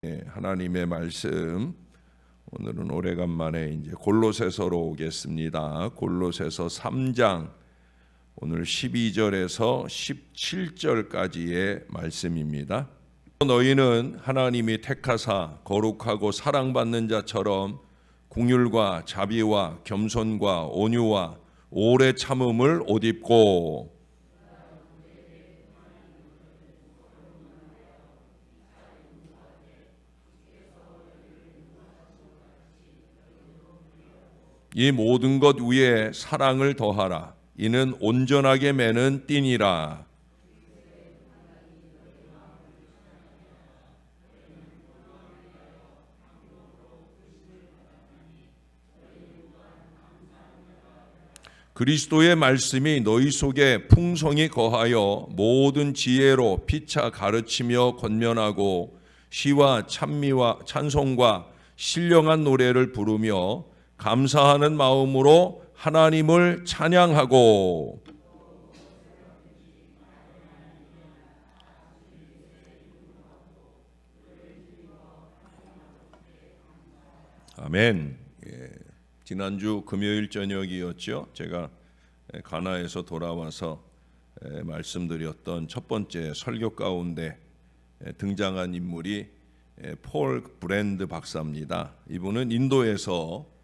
하나님의 말씀, 오늘은 오래간만에 이제 골로새서로 오겠습니다. 골로새서 3장 오늘 12절에서 17절까지의 말씀입니다. 너희는 하나님이 택하사 거룩하고 사랑받는 자처럼 긍휼과 자비와 겸손과 온유와 오래 참음을 옷 입고 이 모든 것 위에 사랑을 더하라. 이는 온전하게 매는 띠니라. 그리스도의 말씀이 너희 속에 풍성히 거하여 모든 지혜로 피차 가르치며 권면하고 시와 찬미와 찬송과 신령한 노래를 부르며 감사하는 마음으로 하나님을 찬양하고 아멘. 지난주 금요일 저녁이었죠. 제가 가나에서 돌아와서 말씀드렸던 첫 번째 설교 가운데 등장한 인물이 폴 브랜드 박사입니다. 이분은 인도에서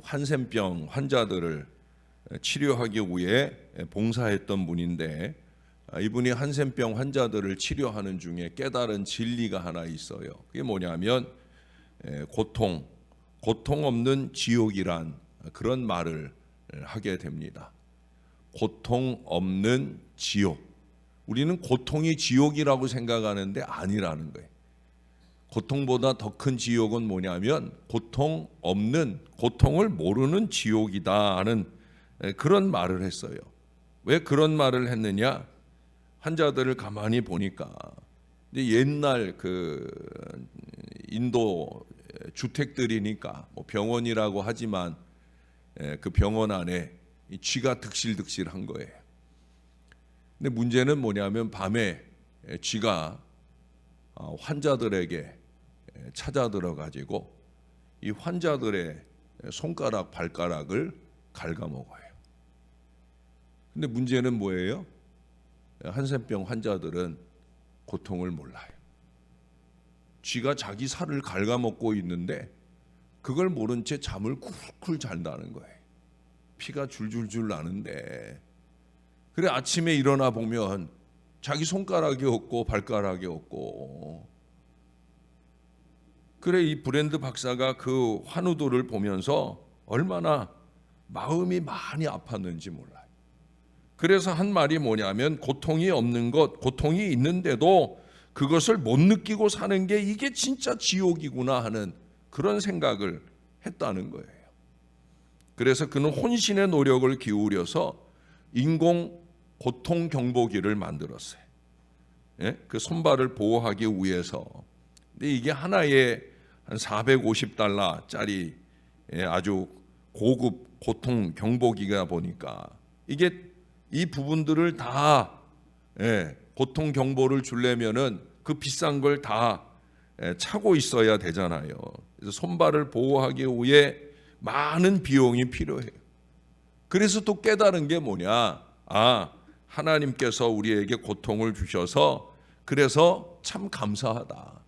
한센병 환자들을 치료하기 위해 봉사했던 분인데, 이분이 한센병 환자들을 치료하는 중에 깨달은 진리가 하나 있어요. 그게 뭐냐면 고통 없는 지옥이란 그런 말을 하게 됩니다. 고통 없는 지옥. 우리는 고통이 지옥이라고 생각하는데 아니라는 거예요. 고통보다 더 큰 지옥은 뭐냐면 고통 없는, 고통을 모르는 지옥이다 하는 그런 말을 했어요. 왜 그런 말을 했느냐? 환자들을 가만히 보니까 옛날 그 인도 주택들이니까 뭐 병원이라고 하지만 그 병원 안에 쥐가 득실득실한 거예요. 근데 문제는 뭐냐면 밤에 쥐가 환자들에게 찾아 들어가지고 이 환자들의 손가락, 발가락을 갉아먹어요. 근데 문제는 뭐예요? 한센병 환자들은 고통을 몰라요. 쥐가 자기 살을 갉아먹고 있는데 그걸 모른 채 잠을 쿨쿨 잔다는 거예요. 피가 줄줄줄 나는데, 그래 아침에 일어나 보면 자기 손가락이 없고 발가락이 없고. 그래 이 브랜드 박사가 그 환우들을 보면서 얼마나 마음이 많이 아팠는지 몰라요. 그래서 한 말이 뭐냐면 고통이 없는 것, 고통이 있는데도 그것을 못 느끼고 사는 게 이게 진짜 지옥이구나 하는 그런 생각을 했다는 거예요. 그래서 그는 혼신의 노력을 기울여서 인공 고통 경보기를 만들었어요. 그 손발을 보호하기 위해서. 근데 이게 하나에 한 $450짜리 아주 고급 고통 경보기가 보니까 이게 이 부분들을 다 고통 경보를 주려면은 그 비싼 걸 다 차고 있어야 되잖아요. 그래서 손발을 보호하기 위해 많은 비용이 필요해요. 그래서 또 깨달은 게 뭐냐? 하나님께서 우리에게 고통을 주셔서 그래서 참 감사하다.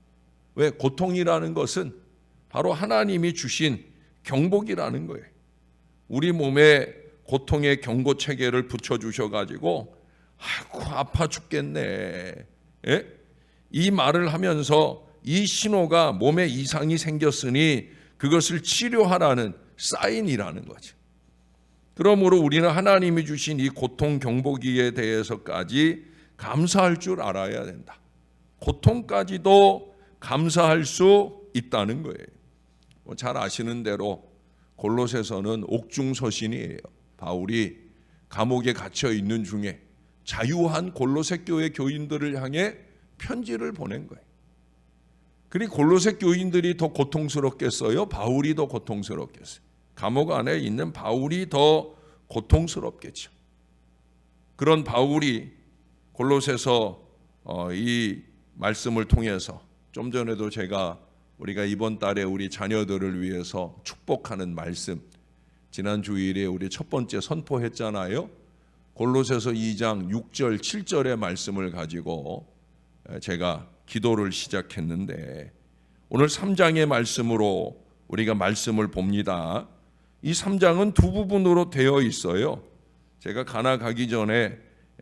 왜? 고통이라는 것은 바로 하나님이 주신 경복이라는 거예요. 우리 몸에 고통의 경고 체계를 붙여주셔가지고 아이고 아파 죽겠네. 이 말을 하면서 이 신호가 몸에 이상이 생겼으니 그것을 치료하라는 사인이라는 거죠. 그러므로 우리는 하나님이 주신 이 고통 경보기에 대해서까지 감사할 줄 알아야 된다. 고통까지도 감사할 수 있다는 거예요. 잘 아시는 대로 골로새서는 옥중서신이에요. 바울이 감옥에 갇혀 있는 중에 자유한 골로새 교회 교인들을 향해 편지를 보낸 거예요. 그리고 골로새 교인들이 더 고통스럽겠어요? 바울이 더 고통스럽겠어요? 감옥 안에 있는 바울이 더 고통스럽겠죠. 그런 바울이 골로새서 이 말씀을 통해서 좀 전에도 우리가 이번 달에 우리 자녀들을 위해서 축복하는 말씀, 지난 주일에 우리 첫 번째 선포했잖아요. 골로새서 2장 6절 7절의 말씀을 가지고 제가 기도를 시작했는데, 오늘 3장의 말씀으로 우리가 말씀을 봅니다. 이 3장은 두 부분으로 되어 있어요. 제가 가나 가기 전에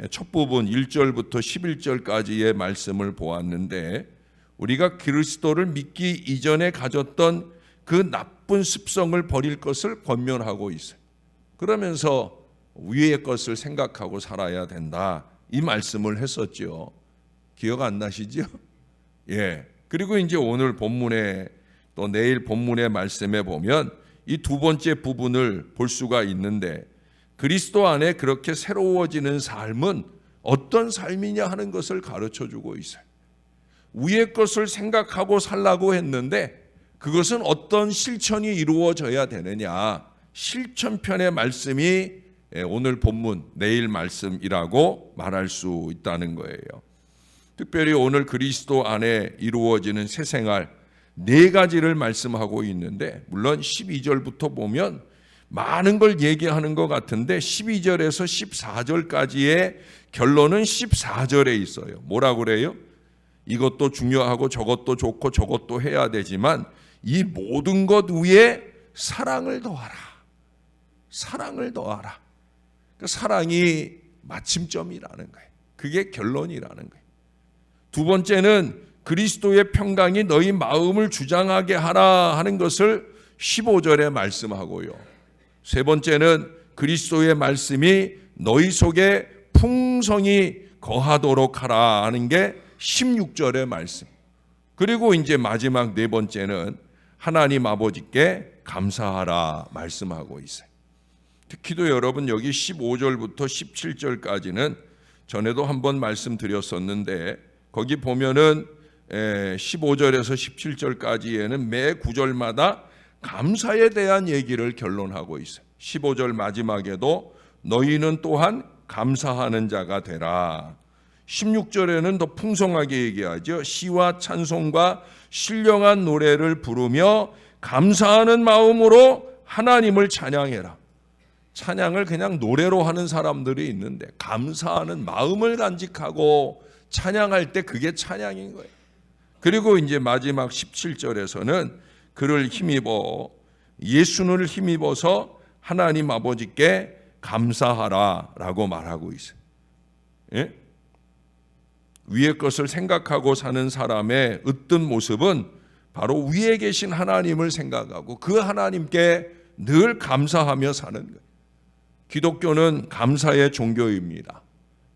첫 부분 1절부터 11절까지의 말씀을 보았는데, 우리가 그리스도를 믿기 이전에 가졌던 그 나쁜 습성을 버릴 것을 권면하고 있어요. 그러면서 위의 것을 생각하고 살아야 된다, 이 말씀을 했었죠. 기억 안 나시죠? 예. 그리고 이제 오늘 본문에 또 내일 본문의 말씀에 보면 이 두 번째 부분을 볼 수가 있는데, 그리스도 안에 그렇게 새로워지는 삶은 어떤 삶이냐 하는 것을 가르쳐 주고 있어요. 위의 것을 생각하고 살라고 했는데 그것은 어떤 실천이 이루어져야 되느냐, 실천편의 말씀이 오늘 본문, 내일 말씀이라고 말할 수 있다는 거예요. 특별히 오늘 그리스도 안에 이루어지는 새 생활 4가지를 말씀하고 있는데, 물론 12절부터 보면 많은 걸 얘기하는 것 같은데 12절에서 14절까지의 결론은 14절에 있어요. 뭐라고 그래요? 이것도 중요하고 저것도 좋고 저것도 해야 되지만 이 모든 것 위에 사랑을 더하라. 사랑을 더하라. 그 사랑이 마침점이라는 거예요. 그게 결론이라는 거예요. 두 번째는 그리스도의 평강이 너희 마음을 주장하게 하라 하는 것을 15절에 말씀하고요. 세 번째는 그리스도의 말씀이 너희 속에 풍성히 거하도록 하라 하는 게 16절의 말씀. 그리고 이제 마지막 네 번째는 하나님 아버지께 감사하라 말씀하고 있어요. 특히도 여러분 여기 15절부터 17절까지는 전에도 한번 말씀드렸었는데, 거기 보면은 15절에서 17절까지에는 매 구절마다 감사에 대한 얘기를 결론하고 있어요. 15절 마지막에도 너희는 또한 감사하는 자가 되라. 16절에는 더 풍성하게 얘기하죠. 시와 찬송과 신령한 노래를 부르며 감사하는 마음으로 하나님을 찬양해라. 찬양을 그냥 노래로 하는 사람들이 있는데 감사하는 마음을 간직하고 찬양할 때 그게 찬양인 거예요. 그리고 이제 마지막 17절에서는 그를 힘입어, 예수를 힘입어서 하나님 아버지께 감사하라라고 말하고 있어요. 예? 위의 것을 생각하고 사는 사람의 으뜸 모습은 바로 위에 계신 하나님을 생각하고 그 하나님께 늘 감사하며 사는 거예요. 기독교는 감사의 종교입니다.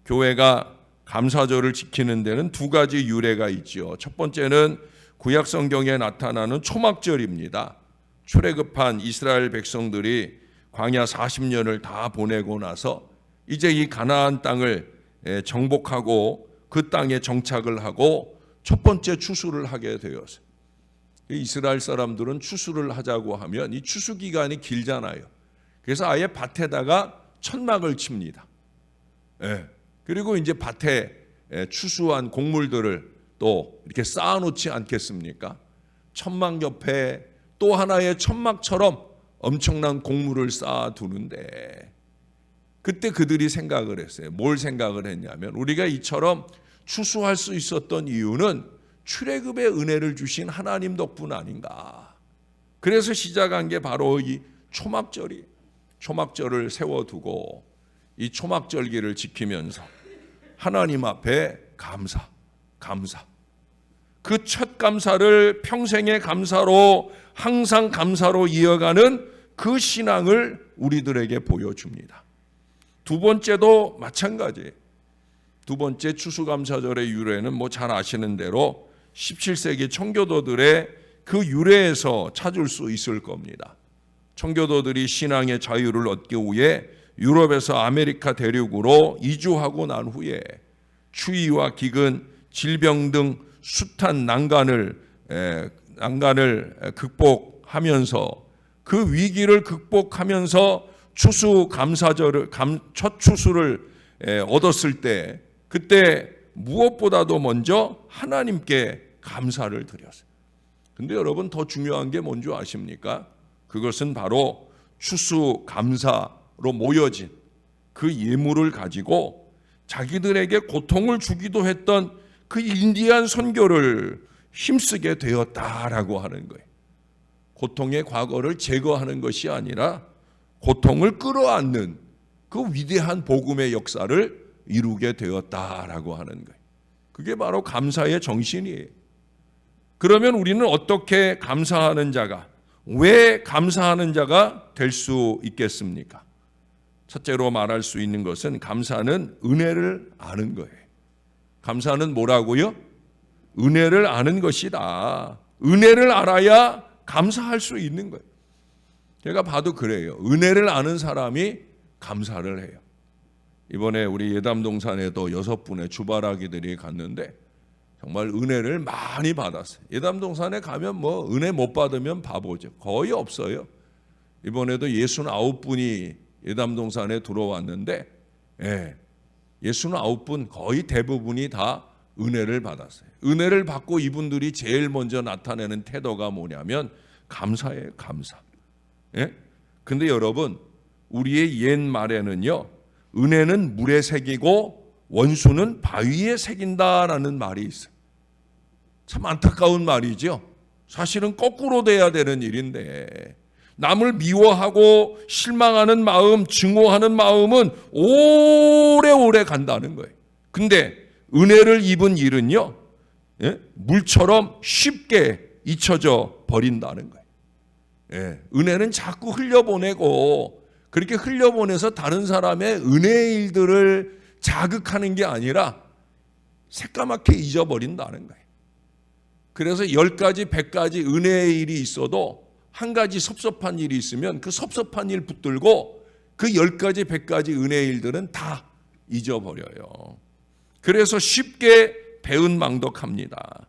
교회가 감사절을 지키는 데는 두 가지 유래가 있죠. 첫 번째는 구약 성경에 나타나는 초막절입니다. 출애굽한 이스라엘 백성들이 광야 40년을 다 보내고 나서 이제 이 가나안 땅을 정복하고 그 땅에 정착을 하고 첫 번째 추수를 하게 되었어요. 이스라엘 사람들은 추수를 하자고 하면 이 추수 기간이 길잖아요. 그래서 아예 밭에다가 천막을 칩니다. 그리고 이제 밭에 추수한 곡물들을 또 이렇게 쌓아놓지 않겠습니까? 천막 옆에 또 하나의 천막처럼 엄청난 곡물을 쌓아두는데, 그때 그들이 생각을 했어요. 뭘 생각을 했냐면, 우리가 이처럼 추수할 수 있었던 이유는 출애굽의 은혜를 주신 하나님 덕분 아닌가. 그래서 시작한 게 바로 이 초막절이, 초막절을 세워두고 이 초막절기를 지키면서 하나님 앞에 감사. 그 첫 감사를 평생의 감사로, 항상 감사로 이어가는 그 신앙을 우리들에게 보여줍니다. 두 번째도 마찬가지예요. 두 번째 추수감사절의 유래는 뭐 잘 아시는 대로 17세기 청교도들의 그 유래에서 찾을 수 있을 겁니다. 청교도들이 신앙의 자유를 얻기 위해 유럽에서 아메리카 대륙으로 이주하고 난 후에 추위와 기근, 질병 등 숱한 난간을 극복하면서 그 위기를 극복하면서 추수감사절을 첫 추수를 얻었을 때, 그때 무엇보다도 먼저 하나님께 감사를 드렸어요. 근데 여러분 더 중요한 게 뭔지 아십니까? 그것은 바로 추수감사로 모여진 그 예물을 가지고 자기들에게 고통을 주기도 했던 그 인디안 선교를 힘쓰게 되었다라고 하는 거예요. 고통의 과거를 제거하는 것이 아니라 고통을 끌어안는 그 위대한 복음의 역사를 이루게 되었다라고 하는 거예요. 그게 바로 감사의 정신이에요. 그러면 우리는 어떻게 감사하는 자가, 왜 감사하는 자가 될 수 있겠습니까? 첫째로 말할 수 있는 것은 감사는 은혜를 아는 거예요. 감사는 뭐라고요? 은혜를 아는 것이다. 은혜를 알아야 감사할 수 있는 거예요. 제가 봐도 그래요. 은혜를 아는 사람이 감사를 해요. 이번에 우리 예담동산에도 6분의 주바라기들이 갔는데 정말 은혜를 많이 받았어요. 예담동산에 가면 뭐 은혜 못 받으면 바보죠. 거의 없어요. 이번에도 69분이 예담동산에 들어왔는데 69분 거의 대부분이 다 은혜를 받았어요. 은혜를 받고 이분들이 제일 먼저 나타내는 태도가 뭐냐면 감사예요. 감사. 근데 여러분 우리의 옛말에는요, 은혜는 물에 새기고 원수는 바위에 새긴다라는 말이 있어요. 참 안타까운 말이죠. 사실은 거꾸로 돼야 되는 일인데 남을 미워하고 실망하는 마음, 증오하는 마음은 오래오래 간다는 거예요. 근데 은혜를 입은 일은요, 물처럼 쉽게 잊혀져 버린다는 거예요. 은혜는 자꾸 흘려보내고 그렇게 흘려보내서 다른 사람의 은혜의 일들을 자극하는 게 아니라 새까맣게 잊어버린다는 거예요. 그래서 10가지, 100가지 은혜의 일이 있어도 한 가지 섭섭한 일이 있으면 그 섭섭한 일 붙들고 그 10가지, 100가지 은혜의 일들은 다 잊어버려요. 그래서 쉽게 배은망덕합니다.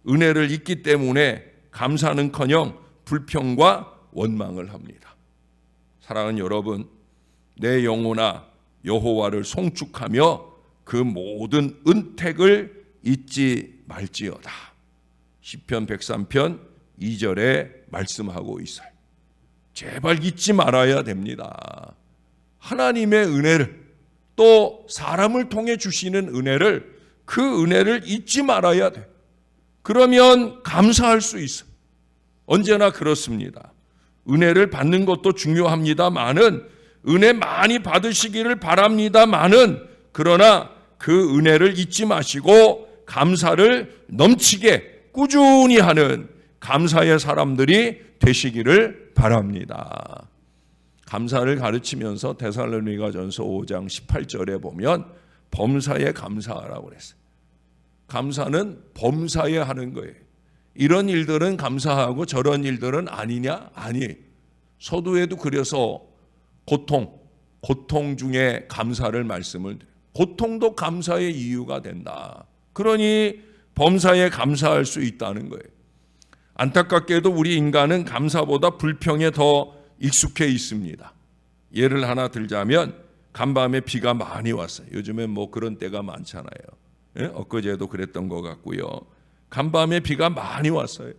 은혜를 잊기 때문에 감사는커녕 불평과 원망을 합니다. 사랑하는 여러분, 내 영혼아 여호와를 송축하며 그 모든 은택을 잊지 말지어다. 시편 103편 2절에 말씀하고 있어요. 제발 잊지 말아야 됩니다. 하나님의 은혜를, 또 사람을 통해 주시는 은혜를, 그 은혜를 잊지 말아야 돼. 그러면 감사할 수 있어. 언제나 그렇습니다. 은혜를 받는 것도 중요합니다마는, 은혜 많이 받으시기를 바랍니다마는, 그러나 그 은혜를 잊지 마시고 감사를 넘치게 꾸준히 하는 감사의 사람들이 되시기를 바랍니다. 감사를 가르치면서 데살로니가전서 5장 18절에 보면 범사에 감사하라고 그랬어요. 감사는 범사에 하는 거예요. 이런 일들은 감사하고 저런 일들은 아니냐? 아니. 서두에도 그래서 고통 중에 감사를 말씀을 드려요. 고통도 감사의 이유가 된다. 그러니 범사에 감사할 수 있다는 거예요. 안타깝게도 우리 인간은 감사보다 불평에 더 익숙해 있습니다. 예를 하나 들자면 간밤에 비가 많이 왔어요. 요즘엔 뭐 그런 때가 많잖아요. 엊그제도 그랬던 것 같고요. 간밤에 비가 많이 왔어요.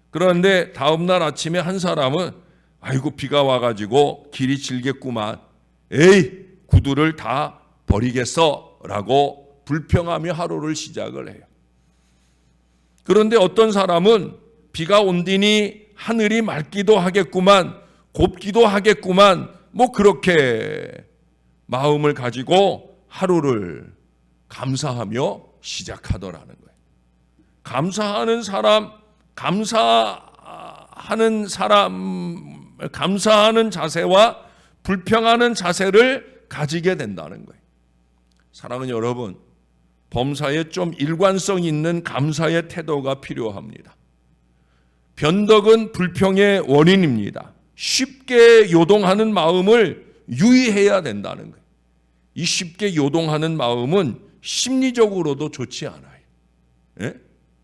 그런데 다음날 아침에 한 사람은 아이고 비가 와가지고 길이 질겠구만. 에이 구두를 다 버리겠어 라고 불평하며 하루를 시작을 해요. 그런데 어떤 사람은 비가 온디니 하늘이 맑기도 하겠구만, 곱기도 하겠구만, 뭐 그렇게 마음을 가지고 하루를 감사하며 시작하더라는 거예요. 감사하는 자세와 불평하는 자세를 가지게 된다는 거예요. 사랑하는 여러분, 범사에 좀 일관성 있는 감사의 태도가 필요합니다. 변덕은 불평의 원인입니다. 쉽게 요동하는 마음을 유의해야 된다는 거예요. 이 쉽게 요동하는 마음은 심리적으로도 좋지 않아요.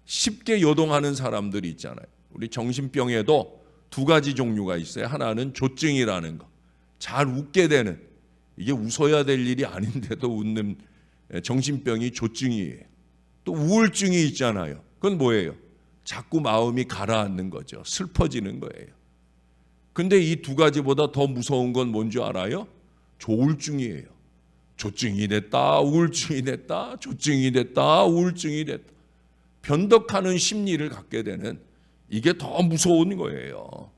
쉽게 요동하는 사람들이 있잖아요. 우리 정신병에도 2가지 종류가 있어요. 하나는 조증이라는 거. 잘 웃게 되는, 이게 웃어야 될 일이 아닌데도 웃는 정신병이 조증이에요. 또 우울증이 있잖아요. 그건 뭐예요? 자꾸 마음이 가라앉는 거죠. 슬퍼지는 거예요. 근데 이 두 가지보다 더 무서운 건 뭔지 알아요? 조울증이에요. 조증이 됐다, 우울증이 됐다, 조증이 됐다, 우울증이 됐다. 변덕하는 심리를 갖게 되는, 이게 더 무서운 거예요.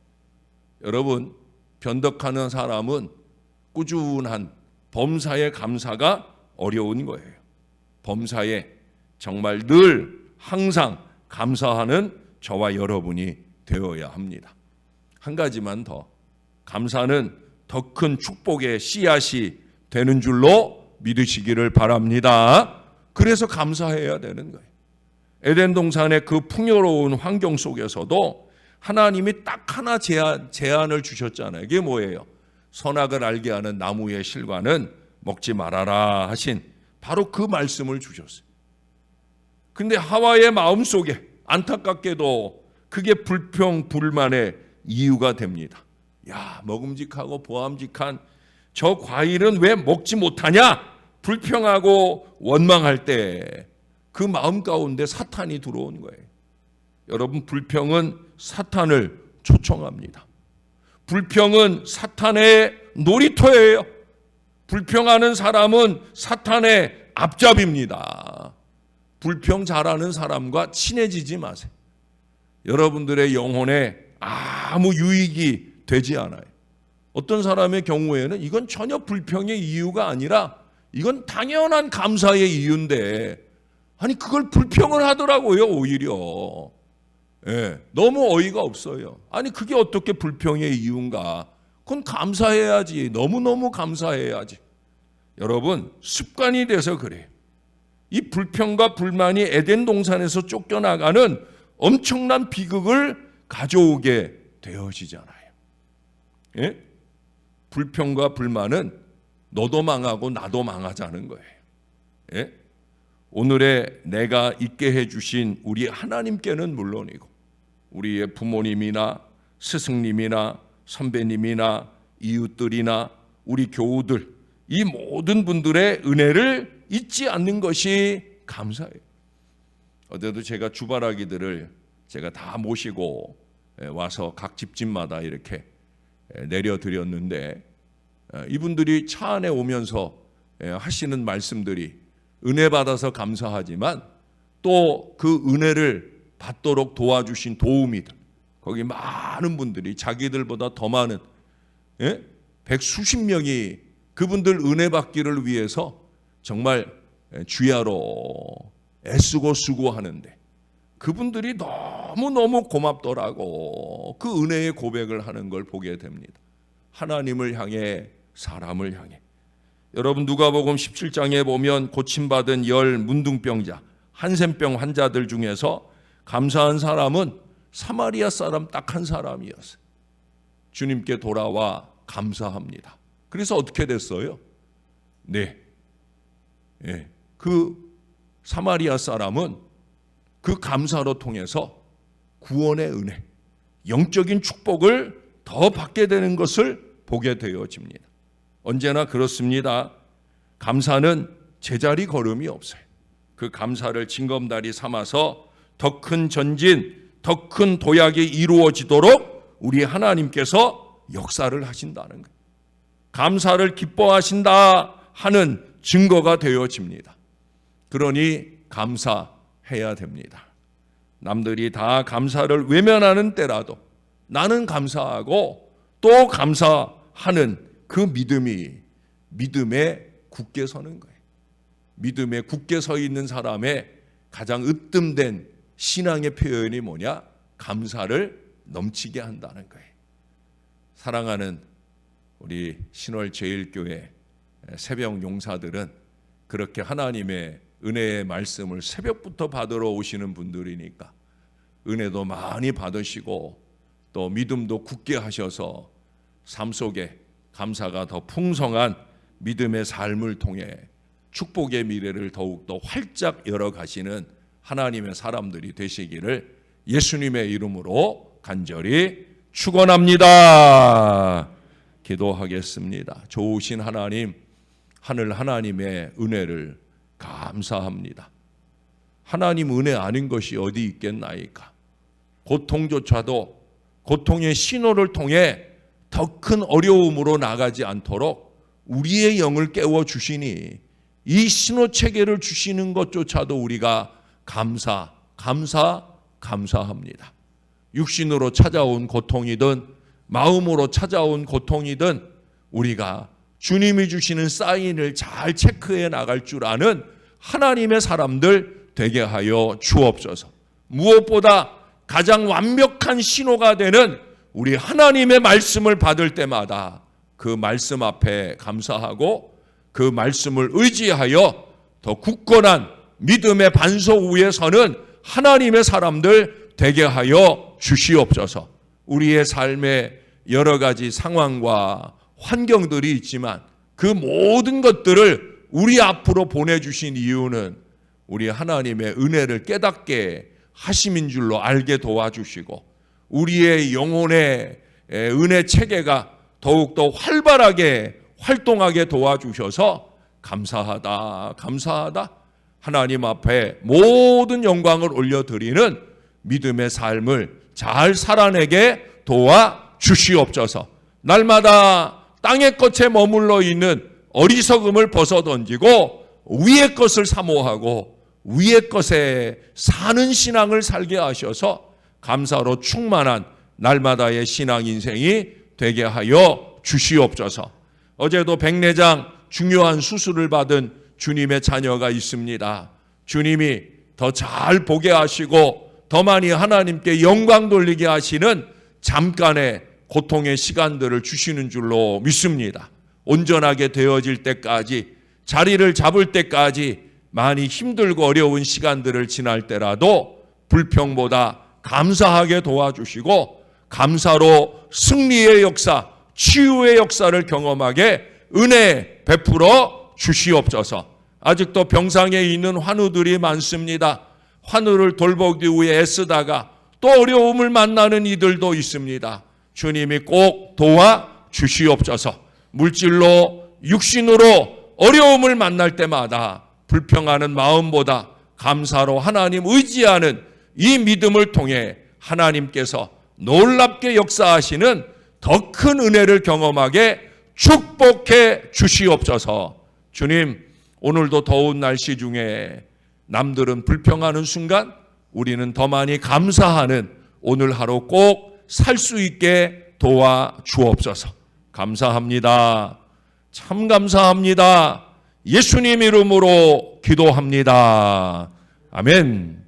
여러분, 변덕하는 사람은 꾸준한 범사에 감사가 어려운 거예요. 범사에 정말 늘 항상 감사하는 저와 여러분이 되어야 합니다. 한 가지만 더, 감사는 더 큰 축복의 씨앗이 되는 줄로 믿으시기를 바랍니다. 그래서 감사해야 되는 거예요. 에덴 동산의 그 풍요로운 환경 속에서도 하나님이 딱 하나 제안을 주셨잖아요. 이게 뭐예요? 선악을 알게 하는 나무의 실과는 먹지 말아라 하신 바로 그 말씀을 주셨어요. 근데 하와의 마음속에 안타깝게도 그게 불평, 불만의 이유가 됩니다. 야, 먹음직하고 보암직한 저 과일은 왜 먹지 못하냐? 불평하고 원망할 때 그 마음 가운데 사탄이 들어온 거예요. 여러분, 불평은 사탄을 초청합니다. 불평은 사탄의 놀이터예요. 불평하는 사람은 사탄의 앞잡이입니다. 불평 잘하는 사람과 친해지지 마세요. 여러분들의 영혼에 아무 유익이 되지 않아요. 어떤 사람의 경우에는 이건 전혀 불평의 이유가 아니라 이건 당연한 감사의 이유인데, 아니 그걸 불평을 하더라고요. 오히려 너무 어이가 없어요. 아니 그게 어떻게 불평의 이유인가? 그건 감사해야지. 너무너무 감사해야지. 여러분, 습관이 돼서 그래요. 이 불평과 불만이 에덴 동산에서 쫓겨나가는 엄청난 비극을 가져오게 되어지잖아요. 예? 불평과 불만은 너도 망하고 나도 망하자는 거예요. 예? 오늘의 내가 있게 해주신 우리 하나님께는 물론이고, 우리의 부모님이나 스승님이나 선배님이나 이웃들이나 우리 교우들, 이 모든 분들의 은혜를 잊지 않는 것이 감사해요. 어제도 제가 주바라기들을 제가 다 모시고 와서 각 집집마다 이렇게 내려드렸는데, 이분들이 차 안에 오면서 하시는 말씀들이 은혜 받아서 감사하지만 또 그 은혜를 받도록 도와주신 도우미들, 거기 많은 분들이 자기들보다 더 많은 백수십 명이 그분들 은혜 받기를 위해서 정말 주야로 애쓰고 수고하는데, 그분들이 너무너무 고맙더라고. 그 은혜의 고백을 하는 걸 보게 됩니다. 하나님을 향해, 사람을 향해. 여러분, 누가복음 17장에 보면 고침받은 10 문둥병자, 한센병 환자들 중에서 감사한 사람은 사마리아 사람 딱 한 사람이었어요. 주님께 돌아와 감사합니다. 그래서 어떻게 됐어요? 그 사마리아 사람은 그 감사로 통해서 구원의 은혜, 영적인 축복을 더 받게 되는 것을 보게 되어집니다. 언제나 그렇습니다. 감사는 제자리 걸음이 없어요. 그 감사를 징검다리 삼아서 더 큰 전진, 더 큰 도약이 이루어지도록 우리 하나님께서 역사를 하신다는 거예요. 감사를 기뻐하신다 하는 증거가 되어집니다. 그러니 감사해야 됩니다. 남들이 다 감사를 외면하는 때라도 나는 감사하고 또 감사하는 그 믿음이 믿음에 굳게 서는 거예요. 믿음에 굳게 서 있는 사람의 가장 으뜸된 신앙의 표현이 뭐냐? 감사를 넘치게 한다는 거예요. 사랑하는 우리 신월제일교회 새벽 용사들은 그렇게 하나님의 은혜의 말씀을 새벽부터 받으러 오시는 분들이니까 은혜도 많이 받으시고 또 믿음도 굳게 하셔서 삶 속에 감사가 더 풍성한 믿음의 삶을 통해 축복의 미래를 더욱더 활짝 열어가시는 하나님의 사람들이 되시기를 예수님의 이름으로 간절히 축원합니다. 기도하겠습니다. 좋으신 하나님, 하늘 하나님의 은혜를 감사합니다. 하나님 은혜 아닌 것이 어디 있겠나이까. 고통조차도 고통의 신호를 통해 더 큰 어려움으로 나가지 않도록 우리의 영을 깨워주시니 이 신호 체계를 주시는 것조차도 우리가 감사합니다. 육신으로 찾아온 고통이든 마음으로 찾아온 고통이든 우리가 주님이 주시는 사인을 잘 체크해 나갈 줄 아는 하나님의 사람들 되게 하여 주옵소서. 무엇보다 가장 완벽한 신호가 되는 우리 하나님의 말씀을 받을 때마다 그 말씀 앞에 감사하고 그 말씀을 의지하여 더 굳건한 믿음의 반석 위에 서는 하나님의 사람들 되게 하여 주시옵소서. 우리의 삶에 여러 가지 상황과 환경들이 있지만 그 모든 것들을 우리 앞으로 보내주신 이유는 우리 하나님의 은혜를 깨닫게 하심인 줄로 알게 도와주시고 우리의 영혼의 은혜 체계가 더욱더 활발하게 활동하게 도와주셔서 감사하다 하나님 앞에 모든 영광을 올려드리는 믿음의 삶을 잘 살아내게 도와주시옵소서. 날마다 땅의 것에 머물러 있는 어리석음을 벗어던지고 위의 것을 사모하고 위의 것에 사는 신앙을 살게 하셔서 감사로 충만한 날마다의 신앙 인생이 되게 하여 주시옵소서. 어제도 백내장 중요한 수술을 받은 주님의 자녀가 있습니다. 주님이 더 잘 보게 하시고 더 많이 하나님께 영광 돌리게 하시는 잠깐의 고통의 시간들을 주시는 줄로 믿습니다. 온전하게 되어질 때까지 자리를 잡을 때까지 많이 힘들고 어려운 시간들을 지날 때라도 불평보다 감사하게 도와주시고 감사로 승리의 역사, 치유의 역사를 경험하게 은혜 베풀어 주시옵소서. 아직도 병상에 있는 환우들이 많습니다. 환우를 돌보기 위해 애쓰다가 또 어려움을 만나는 이들도 있습니다. 주님이 꼭 도와주시옵소서. 물질로 육신으로 어려움을 만날 때마다 불평하는 마음보다 감사로 하나님 의지하는 이 믿음을 통해 하나님께서 놀랍게 역사하시는 더 큰 은혜를 경험하게 축복해 주시옵소서. 주님, 오늘도 더운 날씨 중에 남들은 불평하는 순간 우리는 더 많이 감사하는 오늘 하루 꼭 살 수 있게 도와주옵소서. 감사합니다. 참 감사합니다. 예수님 이름으로 기도합니다. 아멘.